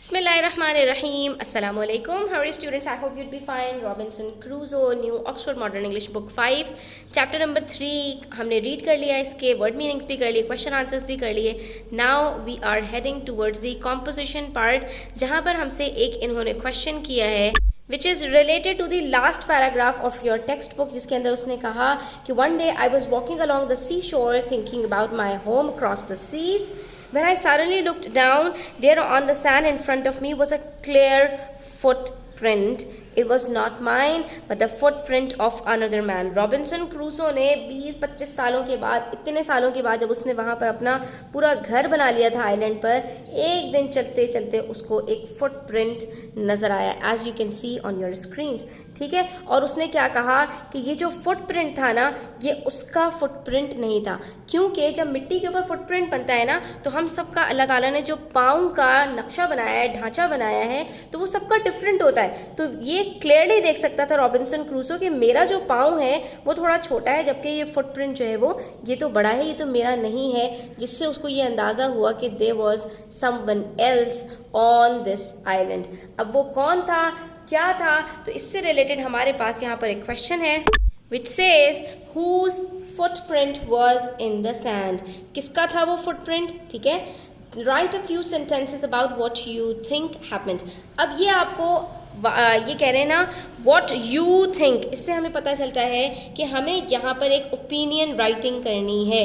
Bismillahirrahmanirrahim. Assalamu alaikum. How are you students? I hope you'd be fine. Robinson Crusoe, New Oxford Modern English Book 5, Chapter number 3 हमने read कर लिया, इसके word meanings भी कर लिए, question answers भी कर लिए. Now we are heading towards the composition part, जहाँ पर हमसे एक इन्होंने question किया है which is related to the last paragraph of your textbook, जिसके अंदर उसने कहा कि one day I was walking along the seashore thinking about my home across the seas. When I suddenly looked down, there on the sand in front of me was a clear footprint. It was not mine, but the footprint of another man. Robinson Crusoe ने 20-25 सालों के बाद, इतने सालों के बाद, जब उसने वहाँ पर अपना पूरा घर बना लिया था आइलैंड पर, एक दिन चलते चलते उसको एक फुटप्रिंट नज़र आया, as you can see on your screens. ठीक है, और उसने क्या कहा कि ये जो फुटप्रिंट था ना, ये उसका फुटप्रिंट नहीं था, क्योंकि जब मिट्टी के ऊपर फुटप्रिंट बनता है ना, तो हम सबका अल्लाह ताला ने जो पाँव का नक्शा बनाया है, ढांचा बनाया है, तो वो सबका डिफरेंट होता है. तो ये क्लियरली देख सकता था रॉबिन्सन क्रूसो कि मेरा जो पाँव है वो थोड़ा छोटा है, जबकि ये फुटप्रिंट जो है वो ये तो बड़ा है, ये तो मेरा नहीं है, जिससे उसको ये अंदाज़ा हुआ कि there was someone else on this island. अब वो कौन था, क्या था, तो इससे रिलेटेड हमारे पास यहाँ पर एक क्वेश्चन है which says whose footprint was in the sand. किसका था वो फुटप्रिंट. ठीक है, write a few sentences about what you think happened. अब ये आपको ये कह रहे हैं ना what you think, इससे हमें पता चलता है कि हमें यहाँ पर एक ओपिनियन राइटिंग करनी है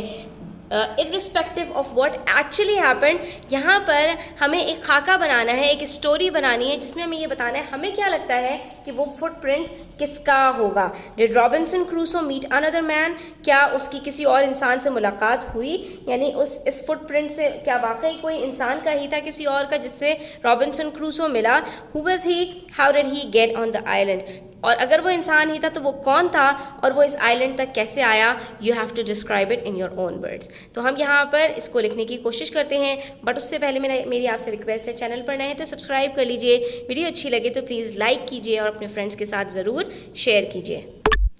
irrespective of what actually happened. यहाँ पर हमें एक खाका बनाना है, एक स्टोरी बनानी है, जिसमें हमें ये बताना है हमें क्या लगता है कि वो फुटप्रिंट किसका होगा. Did Robinson Crusoe meet another man, क्या उसकी किसी और इंसान से मुलाकात हुई, यानी इस फुटप्रिंट से क्या वाकई कोई इंसान का ही था, किसी और का, जिससे रॉबिन्सन क्रूसो मिला. Who was he, how did he get on the island, और अगर वो इंसान ही था तो वो कौन था और वो इस आइलैंड तक कैसे आया. You have to describe it in your own words. तो हम यहाँ पर इसको लिखने की कोशिश करते हैं, बट उससे पहले मेरी आपसे रिक्वेस्ट है, चैनल पर नए हैं तो सब्सक्राइब कर लीजिए, वीडियो अच्छी लगे तो प्लीज़ लाइक कीजिए और अपने फ्रेंड्स के साथ ज़रूर शेयर कीजिए.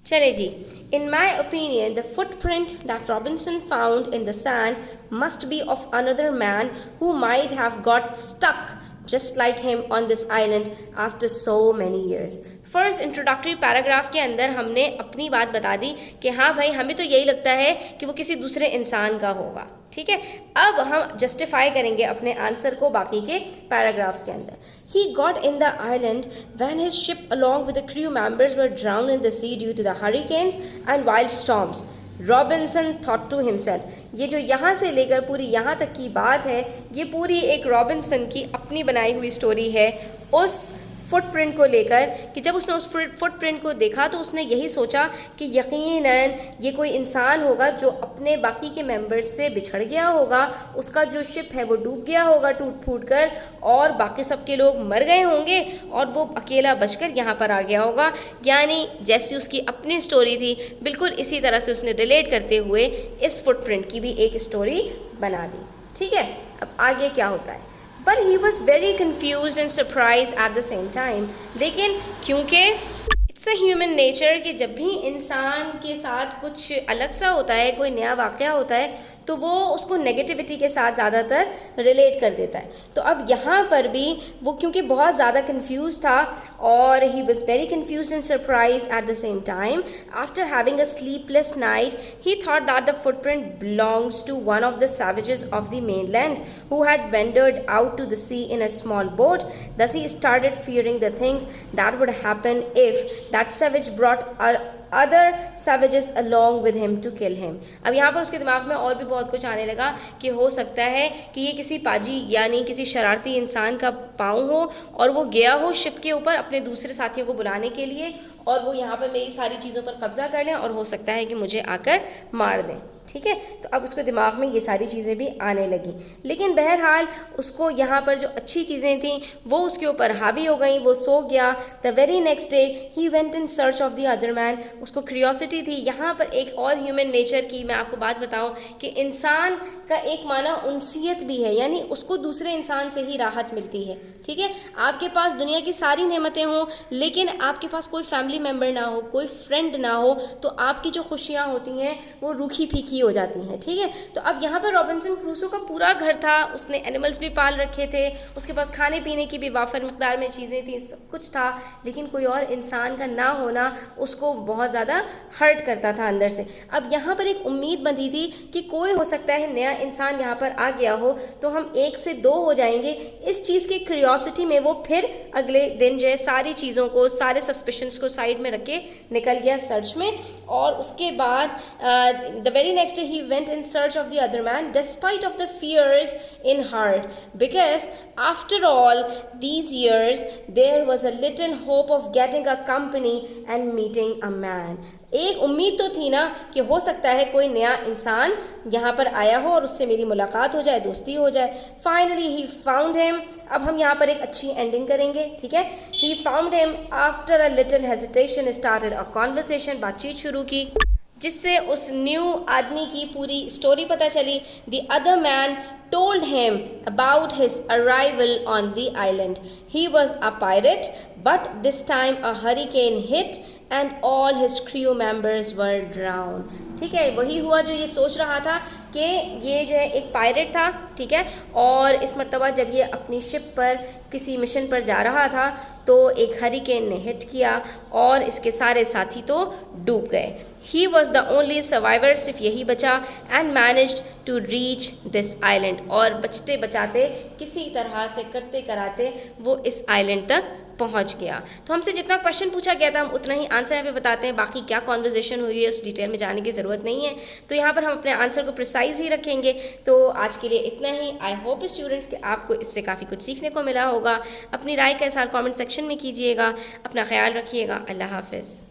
चले जी. In my opinion, the footprint that Robinson found in the sand must be of another man who might have got stuck just like him on this island after so many years. First introductory paragraph के अंदर हमने अपनी बात बता दी कि हाँ भाई, हमें तो यही लगता है कि वो किसी दूसरे इंसान का होगा. ठीक है, अब हम जस्टिफाई करेंगे अपने आंसर को बाकी के पैराग्राफ्स के अंदर. He got in the island when his ship along with the crew members were drowned in the sea due to the hurricanes and wild storms. Robinson thought to himself. ये जो यहाँ से लेकर पूरी यहाँ तक की बात है, ये पूरी एक रॉबिन्सन की अपनी बनाई हुई स्टोरी है उस फुटप्रिंट को लेकर, कि जब उसने उस फुटप्रिंट को देखा तो उसने यही सोचा कि यकीनन ये कोई इंसान होगा जो अपने बाकी के मेंबर्स से बिछड़ गया होगा, उसका जो शिप है वो डूब गया होगा टूट फूट कर, और बाकी सबके लोग मर गए होंगे और वो अकेला बचकर यहाँ पर आ गया होगा. यानी जैसी उसकी अपनी स्टोरी थी, बिल्कुल इसी तरह से उसने रिलेट करते हुए इस फुटप्रिंट की भी एक स्टोरी बना दी. ठीक है, अब आगे क्या होता है. But he was very confused and surprised at the same time. लेकिन क्योंकि इट्स अ ह्यूमन नेचर कि जब भी इंसान के साथ कुछ अलग सा होता है, कोई नया वाक़या होता है, तो वो उसको नेगेटिविटी के साथ ज़्यादातर रिलेट कर देता है. तो अब यहाँ पर भी वो क्योंकि बहुत ज़्यादा कंफ्यूज था, और he was very confuse and surprise at the same time. After having a sleepless night he thought that the footprint belongs to one of the savages of the mainland who had wandered out to the sea in a small boat. Thus he started fearing the things that would happen if that savage brought other savages along with him to kill him. अब यहाँ पर उसके दिमाग में और भी बहुत कुछ आने लगा कि हो सकता है कि ये किसी पाजी यानी किसी शरारती इंसान का पाँव हो और वो गया हो शिप के ऊपर अपने दूसरे साथियों को बुलाने के लिए, और वो यहाँ पर मेरी सारी चीज़ों पर कब्जा कर लें और हो सकता है कि मुझे आकर मार दें. ठीक है, तो अब उसके दिमाग में ये सारी चीज़ें भी आने लगी, लेकिन बहरहाल उसको यहाँ पर जो अच्छी चीज़ें थीं वो उसके ऊपर हावी हो गई, वो सो गया. The very next day he went in search of the other man. उसको क्यूरियोसिटी थी. यहाँ पर एक और ह्यूमन नेचर की मैं आपको बात बताऊँ कि इंसान का एक माना उनसियत भी है, यानी उसको दूसरे इंसान से ही राहत मिलती है. ठीक है, आपके पास दुनिया की सारी नेमतें हों, लेकिन आपके पास कोई फैमिली फैमिली मेम्बर ना हो, कोई फ्रेंड ना हो, तो आपकी जो खुशियाँ होती हैं वो रूखी फीकी हो जाती हैं, ठीक है। तो अब यहाँ पर रॉबिन्सन क्रूसो का पूरा घर था, उसने एनिमल्स भी पाल रखे थे, उसके पास खाने पीने की भी वाफर मकदार में चीज़ें थी, सब कुछ था, लेकिन कोई और इंसान का ना होना उसको बहुत ज़्यादा हर्ट करता था अंदर से। अब यहाँ पर एक उम्मीद बंधी थी कि कोई हो सकता है नया इंसान यहाँ पर आ गया हो तो हम 1 से 2 हो जाएंगे। इस चीज़ की क्यूरियोसिटी में वो फिर अगले दिन जो है सारी चीज़ों को, सारे सस्पिशंस को साइड में रख के निकल गया सर्च में। और उसके बाद the very next day he went in search of the other man despite of the fears in heart, because after all these years there was a little hope of getting a company and meeting a man। एक उम्मीद तो थी ना कि हो सकता है कोई नया इंसान यहाँ पर आया हो और उससे मेरी मुलाकात हो जाए, दोस्ती हो जाए। Finally he found him. अब हम यहाँ पर एक अच्छी एंडिंग करेंगे, ठीक है। He found him after a little hesitation started a conversation, बातचीत शुरू की जिससे उस न्यू आदमी की पूरी स्टोरी पता चली। The other man told him about his arrival on the island. He was a pirate, but this time a hurricane hit and all his crew members were drowned। ठीक है, वही हुआ जो ये सोच रहा था कि ये जो है एक पायरेट था, ठीक है, और इस मर्तबा जब ये अपनी शिप पर किसी मिशन पर जा रहा था तो एक हरिकेन ने हिट किया और इसके सारे साथी तो डूब गए। He was the only survivor, सिर्फ यही बचा, and managed to reach this island, और बचते बचाते किसी तरह से करते कराते वो इस आइलैंड तक पहुंच गया। तो हमसे जितना क्वेश्चन पूछा गया था हम उतना ही आंसर यहाँ पे बताते हैं, बाकी क्या कॉन्वर्जेशन हुई है उस डिटेल में जाने की ज़रूरत नहीं है। तो यहाँ पर हम अपने आंसर को प्रिसाइज ही रखेंगे। तो आज के लिए इतना ही। आई होप स्टूडेंट्स कि आपको इससे काफ़ी कुछ सीखने को मिला होगा। अपनी राय का इज़हार कमेंट सेक्शन में कीजिएगा। अपना ख्याल रखिएगा। अल्लाह हाफ़िज़।